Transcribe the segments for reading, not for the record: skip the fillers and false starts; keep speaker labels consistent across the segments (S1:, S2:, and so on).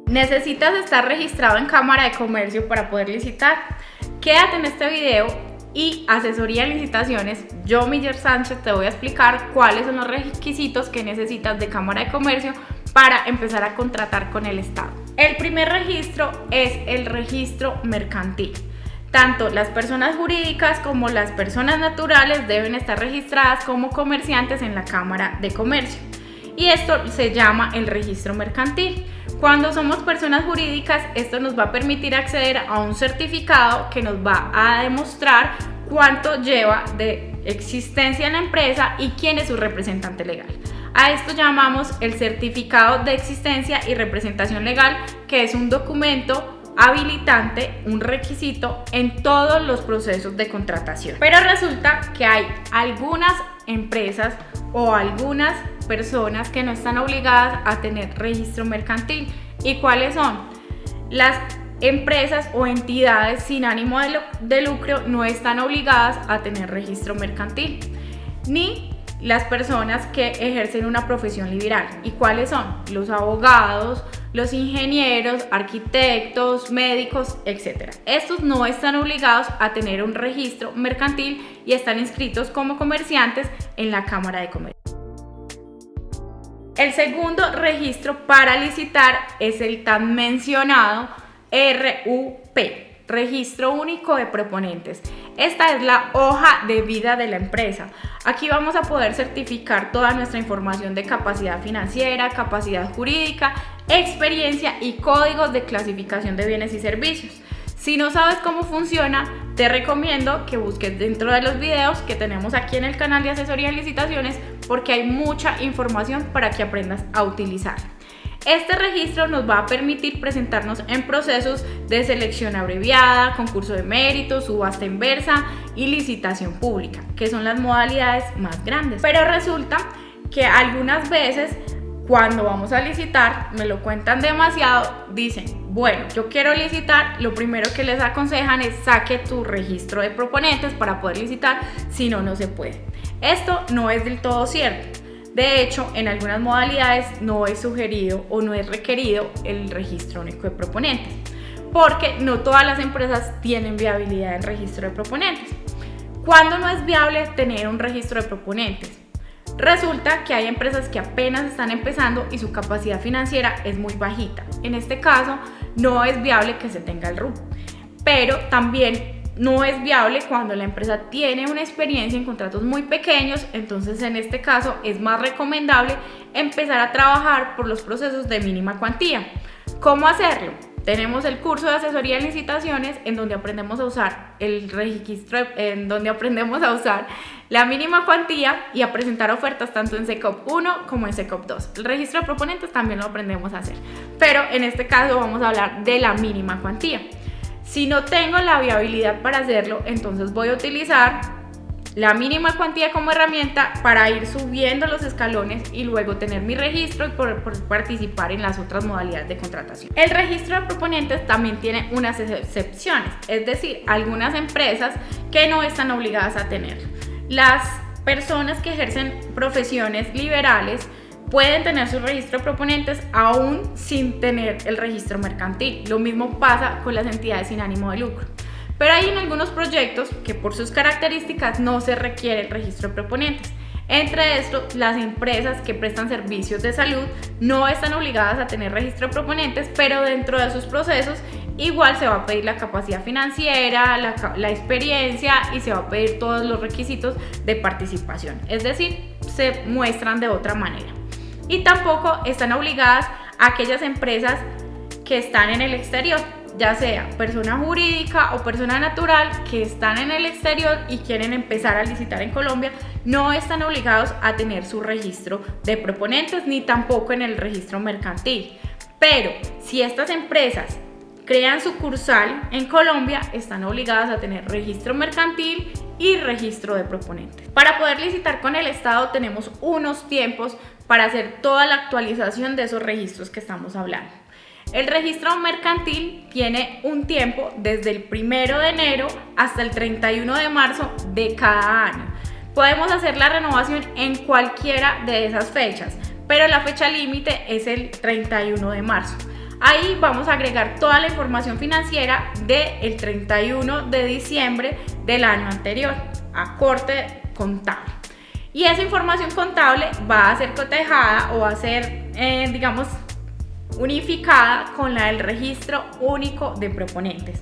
S1: ¿Necesitas estar registrado en Cámara de Comercio para poder licitar? Quédate en este video y asesoría en licitaciones. Yo, Miller Sánchez, te voy a explicar cuáles son los requisitos que necesitas de Cámara de Comercio para empezar a contratar con el Estado. El primer registro es el registro mercantil. Tanto las personas jurídicas como las personas naturales deben estar registradas como comerciantes en la Cámara de Comercio. Y esto se llama el registro mercantil. Cuando somos personas jurídicas, esto nos va a permitir acceder a un certificado que nos va a demostrar cuánto lleva de existencia en la empresa y quién es su representante legal. A esto llamamos el certificado de existencia y representación legal, que es un documento habilitante, un requisito en todos los procesos de contratación. Pero resulta que hay algunas empresas o algunas personas que no están obligadas a tener registro mercantil. ¿Y cuáles son? Las empresas o entidades sin ánimo de lucro no están obligadas a tener registro mercantil, ni las personas que ejercen una profesión liberal. ¿Y cuáles son? Los abogados, los ingenieros, arquitectos, médicos, etc. Estos no están obligados a tener un registro mercantil y están inscritos como comerciantes en la Cámara de Comercio. El segundo registro para licitar es el tan mencionado RUP, Registro Único de Proponentes. Esta es la hoja de vida de la empresa. Aquí vamos a poder certificar toda nuestra información de capacidad financiera, capacidad jurídica, experiencia y códigos de clasificación de bienes y servicios. Si no sabes cómo funciona, te recomiendo que busques dentro de los videos que tenemos aquí en el canal de asesoría en licitaciones, porque hay mucha información para que aprendas a utilizar. Este registro nos va a permitir presentarnos en procesos de selección abreviada, concurso de méritos, subasta inversa y licitación pública, que son las modalidades más grandes. Pero resulta que algunas veces cuando vamos a licitar, me lo cuentan demasiado, dicen, bueno, yo quiero licitar, lo primero que les aconsejan es saque tu registro de proponentes para poder licitar, si no, no se puede. Esto no es del todo cierto. De hecho, en algunas modalidades no es sugerido o no es requerido el registro único de proponentes, porque no todas las empresas tienen viabilidad en registro de proponentes. ¿Cuándo no es viable tener un registro de proponentes? Resulta que hay empresas que apenas están empezando y su capacidad financiera es muy bajita. En este caso, no es viable que se tenga el RUP, pero también no es viable cuando la empresa tiene una experiencia en contratos muy pequeños. Entonces, en este caso, es más recomendable empezar a trabajar por los procesos de mínima cuantía. ¿Cómo hacerlo? Tenemos el curso de asesoría en licitaciones en donde aprendemos a usar el registro, en donde aprendemos a usar la mínima cuantía y a presentar ofertas tanto en SECOP 1 como en SECOP 2. El registro de proponentes también lo aprendemos a hacer, pero en este caso vamos a hablar de la mínima cuantía. Si no tengo la viabilidad para hacerlo, entonces voy a utilizar la mínima cuantía como herramienta para ir subiendo los escalones y luego tener mi registro y poder participar en las otras modalidades de contratación. El registro de proponentes también tiene unas excepciones, es decir, algunas empresas que no están obligadas a tenerlo. Las personas que ejercen profesiones liberales pueden tener su registro de proponentes aún sin tener el registro mercantil. Lo mismo pasa con las entidades sin ánimo de lucro. Pero hay en algunos proyectos que por sus características no se requiere el registro de proponentes. Entre estos, las empresas que prestan servicios de salud no están obligadas a tener registro de proponentes, pero dentro de sus procesos igual se va a pedir la capacidad financiera, la experiencia y se va a pedir todos los requisitos de participación. Es decir, se muestran de otra manera. Y tampoco están obligadas a aquellas empresas que están en el exterior, ya sea persona jurídica o persona natural que están en el exterior y quieren empezar a licitar en Colombia, no están obligados a tener su registro de proponentes ni tampoco en el registro mercantil. Pero si estas empresas crean sucursal en Colombia, están obligadas a tener registro mercantil y registro de proponentes. Para poder licitar con el Estado tenemos unos tiempos para hacer toda la actualización de esos registros que estamos hablando. El registro mercantil tiene un tiempo desde el 1 de enero hasta el 31 de marzo de cada año. Podemos hacer la renovación en cualquiera de esas fechas, pero la fecha límite es el 31 de marzo. Ahí vamos a agregar toda la información financiera del 31 de diciembre del año anterior a corte contable. Y esa información contable va a ser cotejada o va a ser, digamos, unificada con la del registro único de proponentes.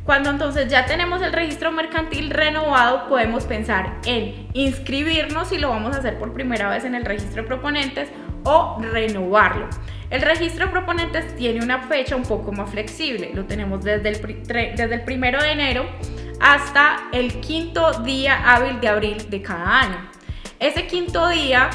S1: Cuando entonces ya tenemos el registro mercantil renovado, podemos pensar en inscribirnos si lo vamos a hacer por primera vez en el registro de proponentes o renovarlo. El registro de proponentes tiene una fecha un poco más flexible, lo tenemos desde el 1 de enero hasta el 5º día hábil de abril de cada año. Ese 5º día,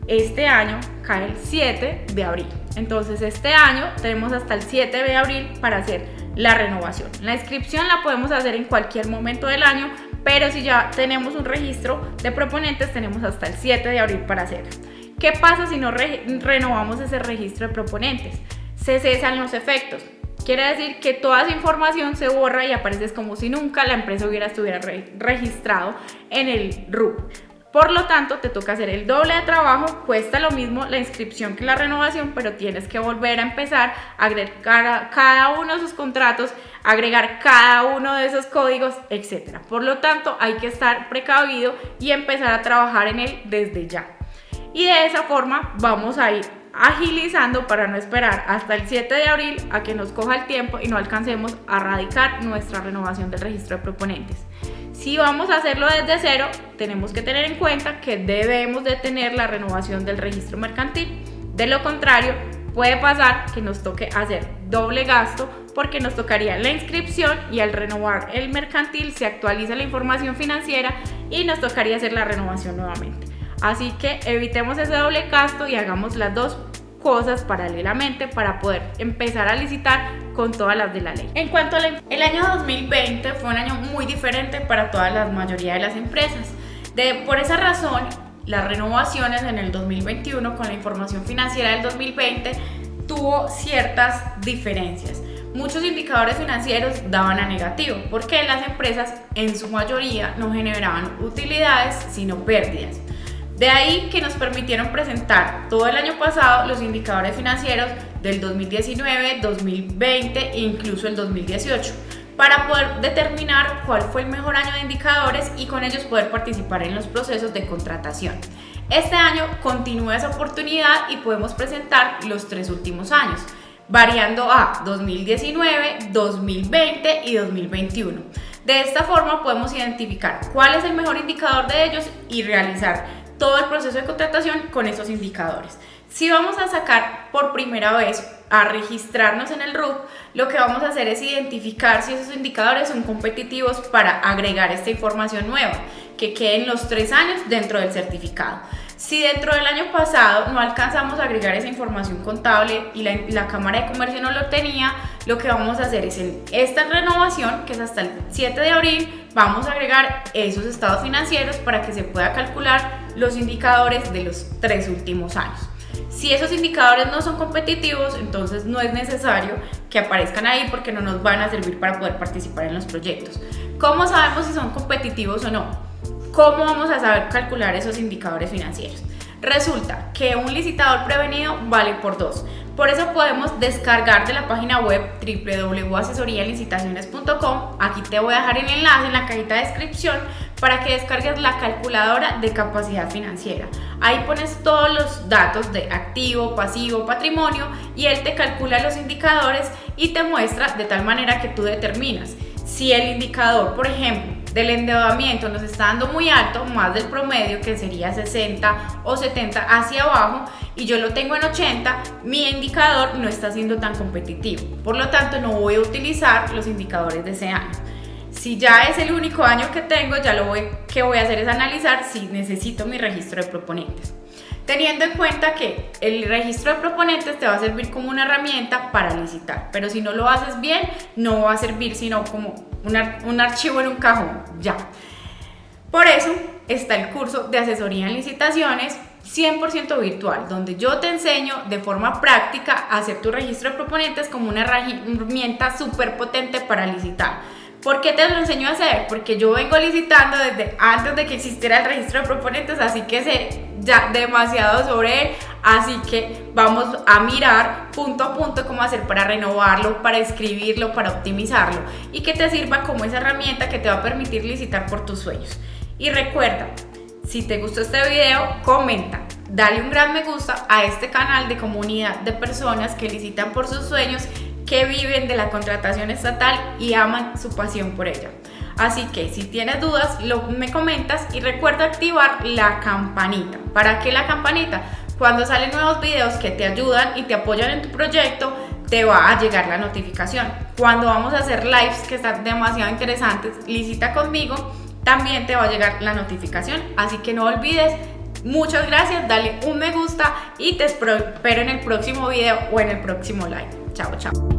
S1: este año, cae el 7 de abril. Entonces este año tenemos hasta el 7 de abril para hacer la renovación. La inscripción la podemos hacer en cualquier momento del año, pero si ya tenemos un registro de proponentes, tenemos hasta el 7 de abril para hacerlo. ¿Qué pasa si no renovamos ese registro de proponentes? Se cesan los efectos. Quiere decir que toda esa información se borra y aparece como si nunca la empresa estuviera registrado en el RUP. Por lo tanto, te toca hacer el doble de trabajo, cuesta lo mismo la inscripción que la renovación, pero tienes que volver a empezar a agregar cada uno de esos contratos, agregar cada uno de esos códigos, etc. Por lo tanto, hay que estar precavido y empezar a trabajar en él desde ya. Y de esa forma vamos a ir agilizando para no esperar hasta el 7 de abril a que nos coja el tiempo y no alcancemos a radicar nuestra renovación del registro de proponentes. Si vamos a hacerlo desde cero, tenemos que tener en cuenta que debemos de tener la renovación del registro mercantil. De lo contrario, puede pasar que nos toque hacer doble gasto porque nos tocaría la inscripción y al renovar el mercantil se actualiza la información financiera y nos tocaría hacer la renovación nuevamente. Así que evitemos ese doble gasto y hagamos las dos cosas paralelamente para poder empezar a licitar con todas las de la ley. En cuanto a el año 2020 fue un año muy diferente para toda la mayoría de las empresas. Por esa razón, las renovaciones en el 2021 con la información financiera del 2020 tuvo ciertas diferencias. Muchos indicadores financieros daban a negativo porque las empresas en su mayoría no generaban utilidades sino pérdidas. De ahí que nos permitieron presentar todo el año pasado los indicadores financieros del 2019, 2020 e incluso el 2018 para poder determinar cuál fue el mejor año de indicadores y con ellos poder participar en los procesos de contratación. Este año continúa esa oportunidad y podemos presentar los 3 últimos años, variando a 2019, 2020 y 2021. De esta forma podemos identificar cuál es el mejor indicador de ellos y realizar todo el proceso de contratación con esos indicadores. Si vamos a sacar por primera vez a registrarnos en el RUP, lo que vamos a hacer es identificar si esos indicadores son competitivos para agregar esta información nueva, que queden los 3 años dentro del certificado. Si dentro del año pasado no alcanzamos a agregar esa información contable y la Cámara de Comercio no lo tenía, lo que vamos a hacer es en esta renovación, que es hasta el 7 de abril, vamos a agregar esos estados financieros para que se pueda calcular los indicadores de los 3 últimos años. Si esos indicadores no son competitivos, entonces no es necesario que aparezcan ahí porque no nos van a servir para poder participar en los proyectos. ¿Cómo sabemos si son competitivos o no? ¿Cómo vamos a saber calcular esos indicadores financieros? Resulta que un licitador prevenido vale por 2. Por eso podemos descargar de la página web www.asesorialicitaciones.com. Aquí te voy a dejar el enlace en la cajita de descripción para que descargues la calculadora de capacidad financiera. Ahí pones todos los datos de activo, pasivo, patrimonio y él te calcula los indicadores y te muestra de tal manera que tú determinas si el indicador, por ejemplo, del endeudamiento nos está dando muy alto, más del promedio, que sería 60 o 70 hacia abajo, y yo lo tengo en 80, mi indicador no está siendo tan competitivo. Por lo tanto, no voy a utilizar los indicadores de ese año. Si ya es el único año que tengo, que voy a hacer es analizar si necesito mi registro de proponentes. Teniendo en cuenta que el registro de proponentes te va a servir como una herramienta para licitar, pero si no lo haces bien, no va a servir sino como un archivo en un cajón, ya. Por eso está el curso de asesoría en licitaciones 100% virtual, donde yo te enseño de forma práctica a hacer tu registro de proponentes como una herramienta súper potente para licitar. ¿Por qué te lo enseño a hacer? Porque yo vengo licitando desde antes de que existiera el registro de proponentes, así que sé ya demasiado sobre él. Así que vamos a mirar punto a punto cómo hacer para renovarlo, para escribirlo, para optimizarlo y que te sirva como esa herramienta que te va a permitir licitar por tus sueños. Y recuerda, si te gustó este video, comenta, dale un gran me gusta a este canal de comunidad de personas que licitan por sus sueños, que viven de la contratación estatal y aman su pasión por ella. Así que si tienes dudas, me comentas y recuerda activar la campanita. ¿Para qué la campanita? Cuando salen nuevos videos que te ayudan y te apoyan en tu proyecto, te va a llegar la notificación. Cuando vamos a hacer lives que están demasiado interesantes, licita conmigo, también te va a llegar la notificación. Así que no olvides. Muchas gracias, dale un me gusta y te espero en el próximo video o en el próximo live. Chao, chao.